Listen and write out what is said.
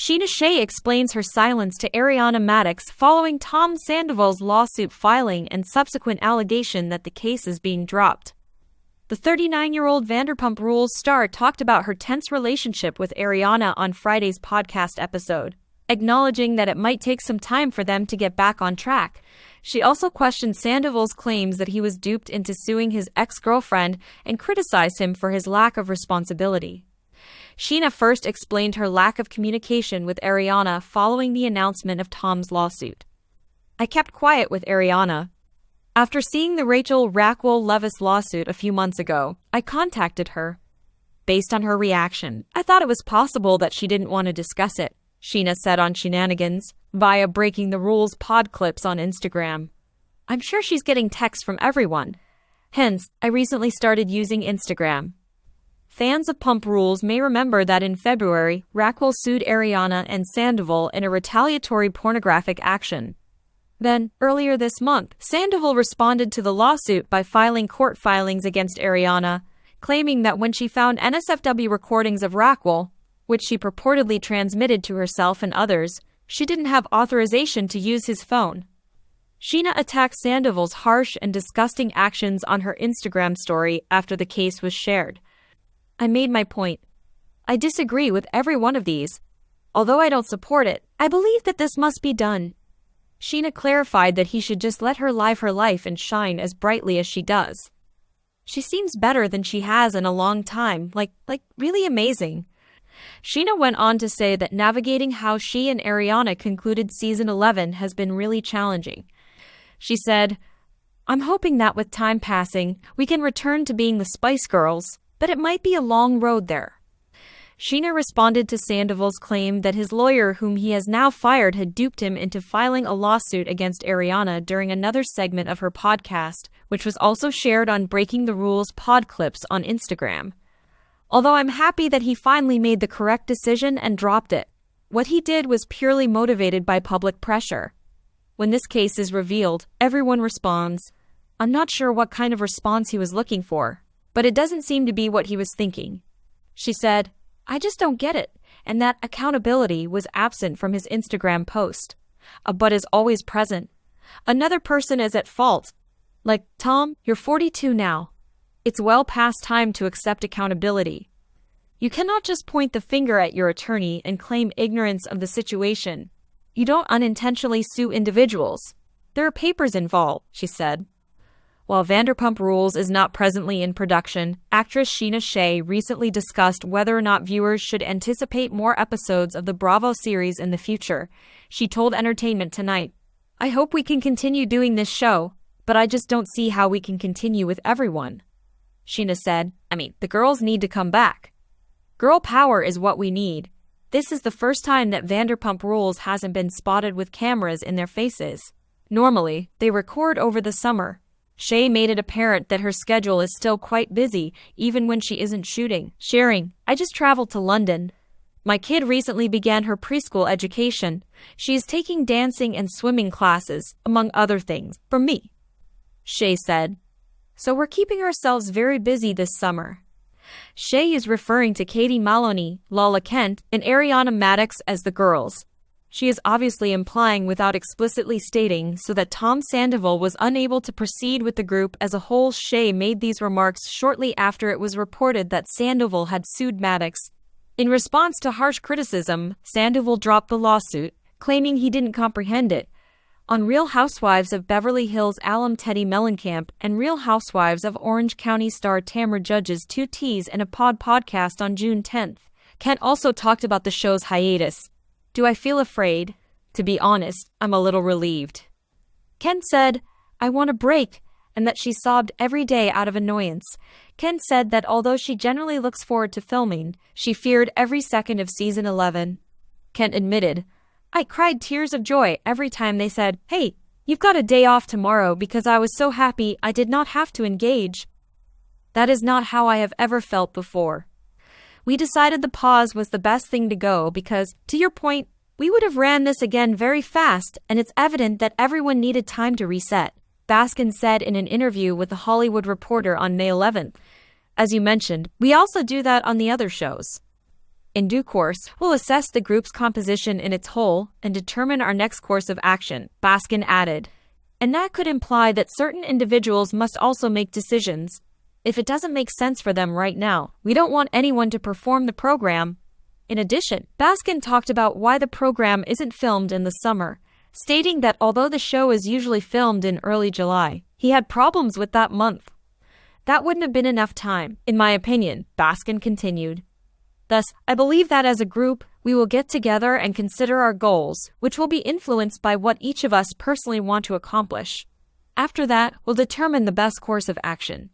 Scheana Shay explains her silence to Ariana Madix following Tom Sandoval's lawsuit filing and subsequent allegation that the case is being dropped. The 39-year-old Vanderpump Rules star talked about her tense relationship with Ariana on Friday's podcast episode, acknowledging that it might take some time for them to get back on track. She also questioned Sandoval's claims that he was duped into suing his ex-girlfriend and criticized him for his lack of responsibility. Sheena first explained her lack of communication with Ariana following the announcement of Tom's lawsuit. "I kept quiet with Ariana. After seeing the Rachel Rackwell-Leviss lawsuit a few months ago, I contacted her. Based on her reaction, I thought it was possible that she didn't want to discuss it," Sheena said on Shenanigans via Breaking the Rules pod clips on Instagram. "I'm sure she's getting texts from everyone. Hence, I recently started using Instagram." Fans of Pump Rules may remember that in February, Rackwell sued Ariana and Sandoval in a retaliatory pornographic action. Then, earlier this month, Sandoval responded to the lawsuit by filing court filings against Ariana, claiming that when she found NSFW recordings of Rackwell, which she purportedly transmitted to herself and others, she didn't have authorization to use his phone. Sheena attacked Sandoval's harsh and disgusting actions on her Instagram story after the case was shared. "I made my point. I disagree with every one of these. Although I don't support it, I believe that this must be done." Sheena clarified that he should just let her live her life and shine as brightly as she does. "She seems better than she has in a long time, like really amazing." Sheena went on to say that navigating how she and Ariana concluded season 11 has been really challenging. She said, "I'm hoping that with time passing, we can return to being the Spice Girls, but it might be a long road there." Sheena responded to Sandoval's claim that his lawyer, whom he has now fired, had duped him into filing a lawsuit against Ariana during another segment of her podcast, which was also shared on Breaking the Rules pod clips on Instagram. "Although I'm happy that he finally made the correct decision and dropped it. What he did was purely motivated by public pressure. When this case is revealed, everyone responds. I'm not sure what kind of response he was looking for, but it doesn't seem to be what he was thinking." She said, "I just don't get it," and that accountability was absent from his Instagram post. A "but" is always present. Another person is at fault. Like, "Tom, you're 42 now. It's well past time to accept accountability. You cannot just point the finger at your attorney and claim ignorance of the situation. You don't unintentionally sue individuals. There are papers involved," she said. While Vanderpump Rules is not presently in production, actress Scheana Shay recently discussed whether or not viewers should anticipate more episodes of the Bravo series in the future. She told Entertainment Tonight, "I hope we can continue doing this show, but I just don't see how we can continue with everyone." Scheana said, the girls need to come back. Girl power is what we need. This is the first time that Vanderpump Rules hasn't been spotted with cameras in their faces. Normally, they record over the summer. Shay made it apparent that her schedule is still quite busy, even when she isn't shooting, sharing, "I just traveled to London. My kid recently began her preschool education. She is taking dancing and swimming classes, among other things, from me," Shay said. "So we're keeping ourselves very busy this summer." Shay is referring to Katie Maloney, Lala Kent, and Ariana Madix as the girls. She is obviously implying without explicitly stating so that Tom Sandoval was unable to proceed with the group as a whole. Shay made these remarks shortly after it was reported that Sandoval had sued Madix. In response to harsh criticism, Sandoval dropped the lawsuit, claiming he didn't comprehend it. On Real Housewives of Beverly Hills alum Teddy Mellencamp and Real Housewives of Orange County star Tamra Judge's 2 T's in a podcast on June 10th, Kent also talked about the show's hiatus. "Do I feel afraid? To be honest, I'm a little relieved." Kent said, "I want a break," and that she sobbed every day out of annoyance. Kent said that although she generally looks forward to filming, she feared every second of season 11. Kent admitted, "I cried tears of joy every time they said, 'Hey, you've got a day off tomorrow,' because I was so happy I did not have to engage. That is not how I have ever felt before. We decided the pause was the best thing to go because, to your point, we would have ran this again very fast, and it's evident that everyone needed time to reset," Baskin said in an interview with The Hollywood Reporter on May 11th. "As you mentioned, we also do that on the other shows." In due course, we'll assess the group's composition in its whole and determine our next course of action, Baskin added. And that could imply that certain individuals must also make decisions. If it doesn't make sense for them right now, we don't want anyone to perform the program. In addition, Baskin talked about why the program isn't filmed in the summer, stating that although the show is usually filmed in early July, he had problems with that month. That wouldn't have been enough time, in my opinion, Baskin continued. Thus, I believe that as a group, we will get together and consider our goals, which will be influenced by what each of us personally want to accomplish. After that, we'll determine the best course of action.